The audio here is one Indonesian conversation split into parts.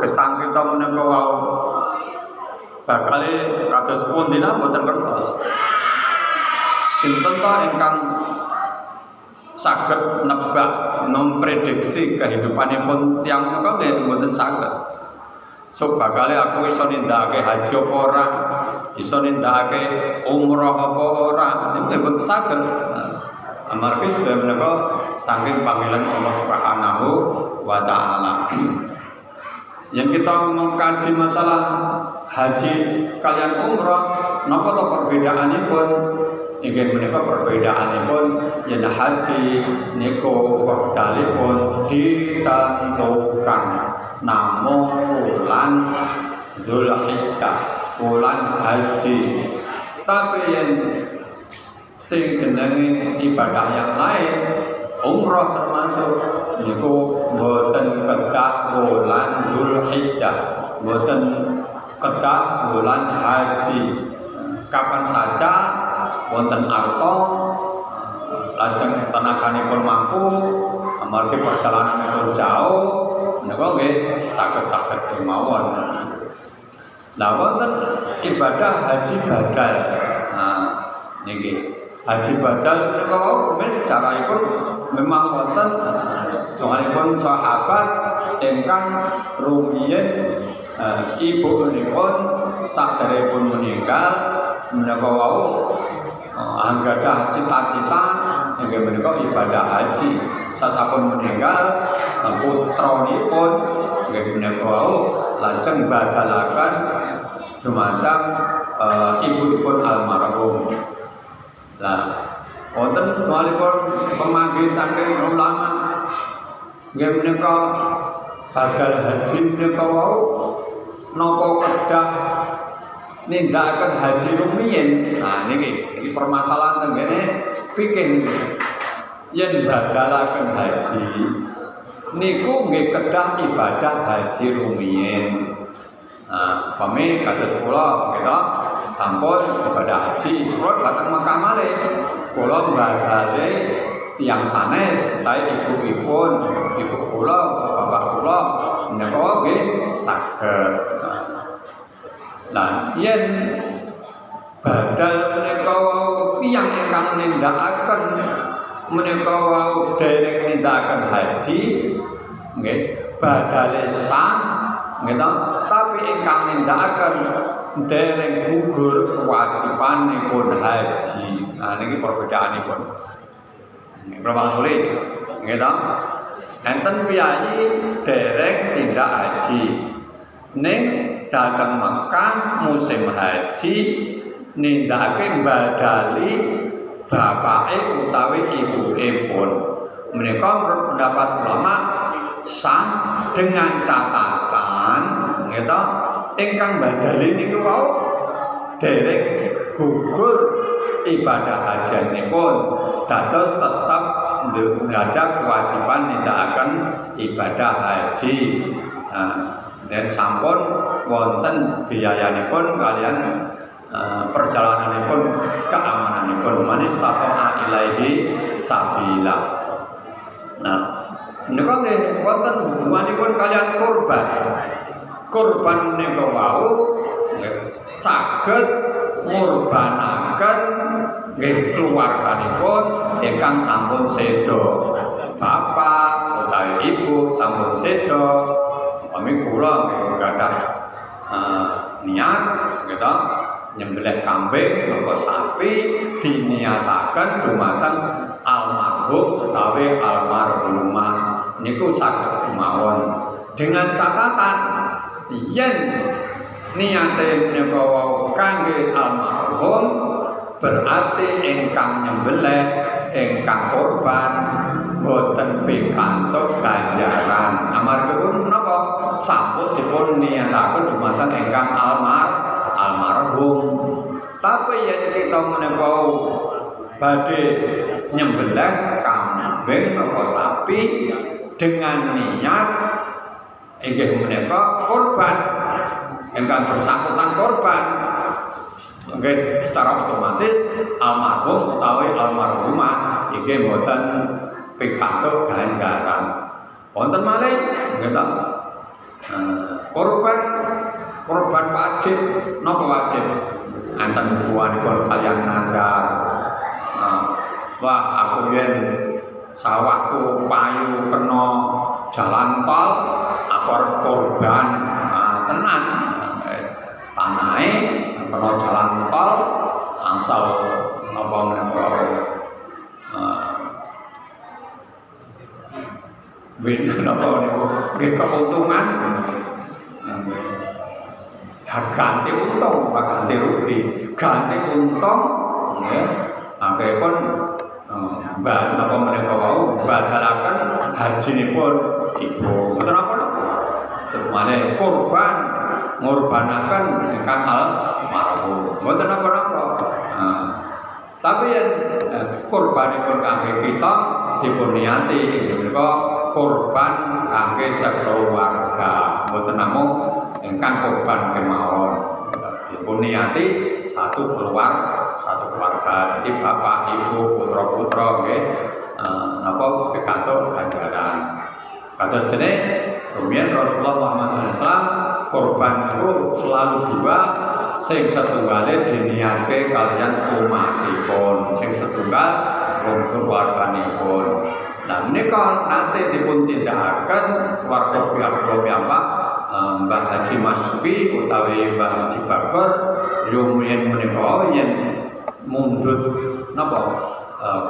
gesang kita menika wau bakale kados pundi napa mboten kertos. Sinten ta ingkang saged nebak memprediksi kehidupanipun tiyang menika nggih mboten saged. So bakale aku iso nindakake haji apa ora, iso nindakake umrah apa ora, niku mboten saged. Amarga sedaya menika saking panggilan Allah Subhanahu wa taala. Yang kita mengkaji masalah haji kalian umrah, napa to perbedaanipun? Inggih menika perbedaanipun yen haji niku wektalipun ditentukan namung bulan Zulhijjah, bulan haji. Tapi yang sing jenenge ibadah yang lain, umrah termasuk niku mboten kedah bulan Zulhijjah, mboten kedah bulan haji. Kapan saja wonten arta lajeng tenaganipun mampu amargi perjalananipun jauh menika nggih saged-saged kemawon. Lah wonten ibadah haji badal. Nah niki haji badal menika sejarahipun memang wonten setunggalipun sahabat ingkang rumiyin ibunipun saderengipun meninggal menika wau anggadah cita-cita inggih menika ibadah haji. Sasampun meninggal putranipun inggih menika wau lajeng badalaken dumateng ibunipun almarhum. Lah wonten setunggalipun pemanggih saking ulama inggih menika badal haji menika wau napa kedah nindakaken haji rumiyin. Nah niki permasalahan tenggene fikih. Yen badalaken haji niku nggih kedah ibadah haji rumiyin. Nah, pami kados kula kita sampun ibadah haji, kula dateng Mekah malih. Kula badale tiyang sanes, utawi ibu-ibun, ibu kula, bapak kula menika nggih saged. Lah yen badal menika wau tiyang ingkang nindakaken menika wau dereng nindakaken haji nggih badale sah nggih to, tapi ingkang nindakaken dereng gugur kewajibanipun haji. Nah niki perbedaanipun. Nggih maksule nggih to. Enten piyayi dereng tindak haji. Ning datang Mekah musim haji nindakake badali bapake utawi ibuipun. Menika menurut pendapat ulama sah dengan catatan gitu ingkang badali niku wau dereng gugur ibadah hajianipun dados tetap ada kewajiban nindakaken ibadah haji. Dan sampun wonten biayanipun kalian perjalananipun keamananipun manis tato'a ilaihi sabila. Nah menika nggih wonten hubunganipun kalian kurban. Kurban menika wau saged ngurbanaken nggih keluarganipun ingkang sampun sedo. Bapak utawi ibu sampun sedo. Kami kula gadah niat gitu nyembelih kambing atau sapi diniataken dumateng almarhum utawi almarhumah niku saged kemawon dengan catatan yen niate menika wau kangge almarhum berarti ingkang nyembelih ingkang kurban boten pikantuk ganjaran. Amarga pun menapa sampun dipun niyataken dumateng ingkang almarhum. Tapi yen kita menika badhe nyembelih kambing atau sapi dengan niat inggih menika kurban ingkang bersangkutan kurban nggih secara otomatis almarhum utawi almarhumah inggih boten pikantuk ganjaran. Wonten malih nggih ta Korban wajib, napa wajib? Enten hubunganipun kaliyan nazar. Wah, aku yen sawahku payu kena jalan tol, aku arep korban. Tenan. Tanahe kena jalan tol, angsal napa menika napa niku nggih keuntungan. Ganti untung, ganti rugi, ganti untung, nggih. Akhiripun mbah napa menika wau badalaken hajinipun ibu. Mboten napa-napa. Terus malih kurban ngurbanaken ingkang almarhum. Mboten napa-napa. Tapi yen kurbanipun kangge kita dipun niati inggih menika kurban kangge sekeluarga. Mboten namung ingkang kurban kemawon dipun niati satu keluarga, jadi bapak, ibu, putra-putra nggih napa pikantuk ganjaran. Kados dene rumiyin Rasulullah Muhammad SAW kurban itu selalu dua, sing setunggalé diniatke kaliyan umatipun, sing setunggal keluarganipun. Nah menika nate dipun tindakaken warga pihak piyambak Mbah Haji Mas Duki utawi Mbah Haji Bagor rumiyin menika yen mundhut napa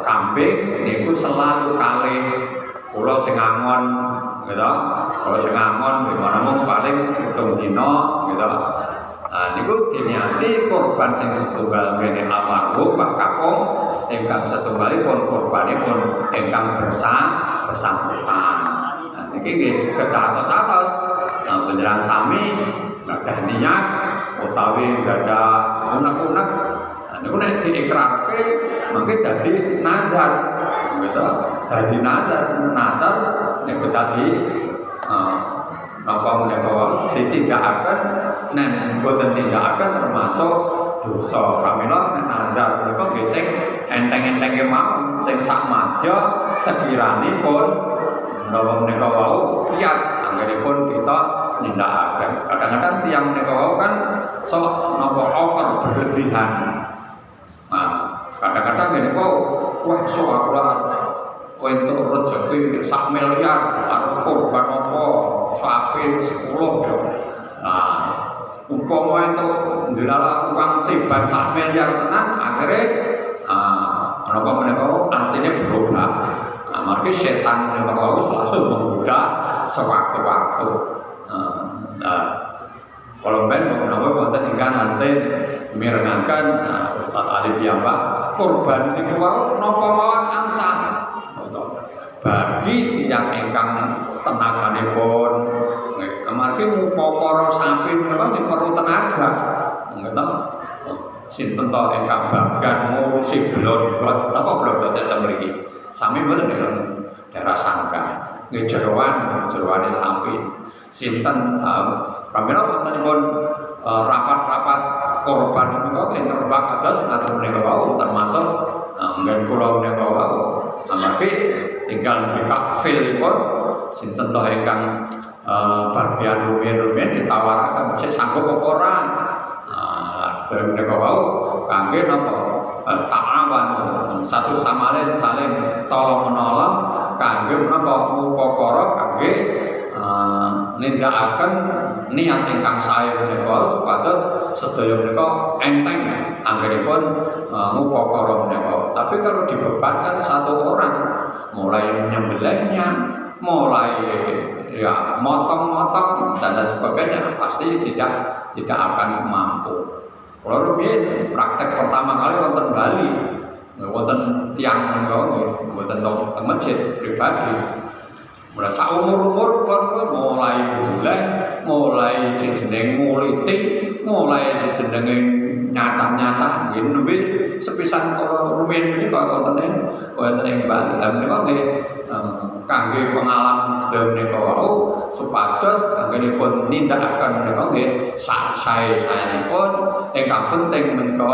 kambing niku selalu kalih kula sing angon gitu. Kalau sing angon gimana mung paling hitung dina gitu. Niku diniati korban sing setunggal ngene almarhum Pak Kakung ingkang setunggalipun korbanipun ingkang bersangkutan. Niki nggih kedah atos-atos panjenengan sami gadah niat utawi gadah unek-unek. Niku nek diikrarke mangke dadi nazar. Gitu. Dadi nazar nek dadi napa menika ditindakaken nek boten tindakaken termasuk dosa. Pramila nek nazar menika nggih sing enteng-enteng kemawon sing sak madya sekiranipun napa menika wau kiat anggenipun kita nindakaken. Kadang-kadang tiyang menika wau kan sok napa over berlebihan. Kadang-kadang ngene kok wah sok aku entuk rezeki sak miliar arep kurban apa sapi 10 ya. Umpama entuk ndelala uang tiban sak miliar tenan akhire napa menika atine berubah. Maka setan menika selalu menggoda sewaktu-waktu. Kalau ben menawa wonten ingkang nate mirengaken Ustaz Ali piyambak kurban niku wau napa mawon angsal bagi tiyang ingkang tenaganipun nggih amargi ngupakara sapi menika nggih perlu tenaga ngoten sinten to ingkang bagian ngurusi blodot napa blodot teng mriki sami mboten daerah Sangga nggih jeroane sapi sinten pramila wontenipun rapat-rapat korban menika ing terbak kados ngaten menika wau termasuk nggen kula menika wau amargi tinggal mbikak filipun sinten to ingkang bagian rumiyin ditawaraken sik sanggup apa ora lajeng menika wau kangge napa ta'awan satu sama lain saling tolong menolong kangge menapa upakara kangge nindakaken niat ingkang sae menika supados sedaya menika enteng anggenipun ngupakara menika. Tapi kalau dibebankan satu orang mulai nyembelihnya, mulai ya motong-motong dan sebagainya pasti tidak akan mampu. Kalau rumiyin praktek pertama kali wonten Bali, wonten tiang menika wonten teng masjid pribadi. Merasa umur mulai boleh, mulai jeneng nguliti, mulai jeneng nyata-nyata, gitu lebih sepisan kalau rumiyin ini kalau wonten ing Bali, lan menika nggih kangge pengalaman sedaya menika wau supados anggenipun nindakaken menika nggih sae-saenipun ingkang penting menika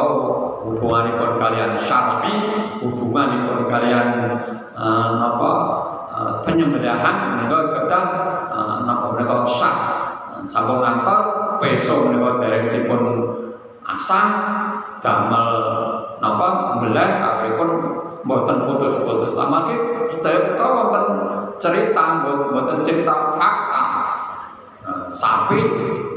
hubunganipun kalian syar'i, hubunganipun kalian napa penyembelihan menika kedah napa menika sah sampun ngantos peso menika dereng dipun asah damel napa mbelah akhiripun mboten putus-putus. Samangke sedaya punika wonten cerita mboten cerita fakta. Sapi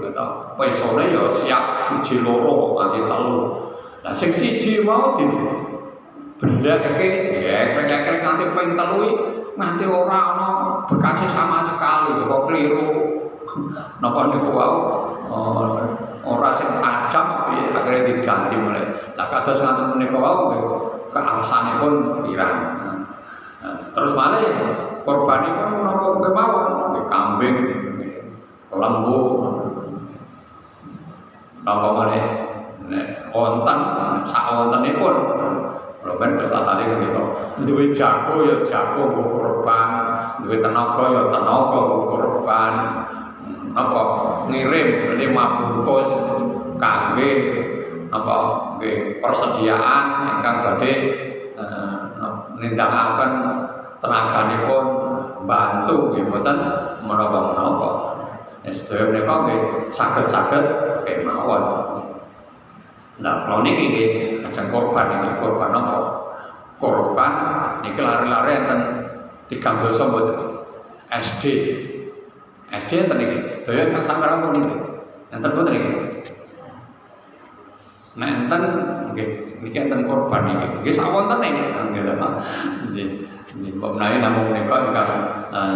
gitu. Pesone ya siap siji loro nganti telu. Lah sing siji mau dibendakake gekrek-gekrek nganti ping 3 nganti ora ana bekase sama sekali kok kliru. Napa niku wae ora sing tajam akhirnya diganti mulai. Lah kados ngaten menika wae keabsanipun pirang. Terus malih korbanipun menapa kemawon kambing, lembu, napa malih wonten sak wontenipun. Lha ben wis tadi ketika duwe jago ya jago nggo korban, duwe tenaga ya tenaga nggo korban. Napa ngirim 5 bungkus kangge napa nggih persediaan ingkang badhe nindakaken tenaganipun bantu nggih mboten menapa-menapa. Sedaya menika nggih saged-saged kemawon. Nah, kalau niki nggih ajeng korban niki korban napa? Korban niki lare-lare enten 3 dosa mboten. SD enten iki. Sedaya kang sampeyan pun niki. Enten mboten iki. Nah, enten nggih niki enten korban niki. Nggih sawontene nggih lho. Nggih. Mbok menawi namung menika ingkang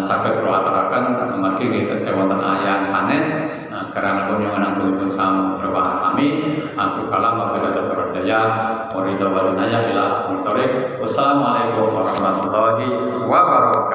saged kula aturaken amargi nggih tesih wonten ayat sanes karena pun yang menanggung bersama berbahasami aku kalam apabila terferdaya waridha walinaya ila mitorik. Wassalamualaikum warahmatullahi wabarakatuh.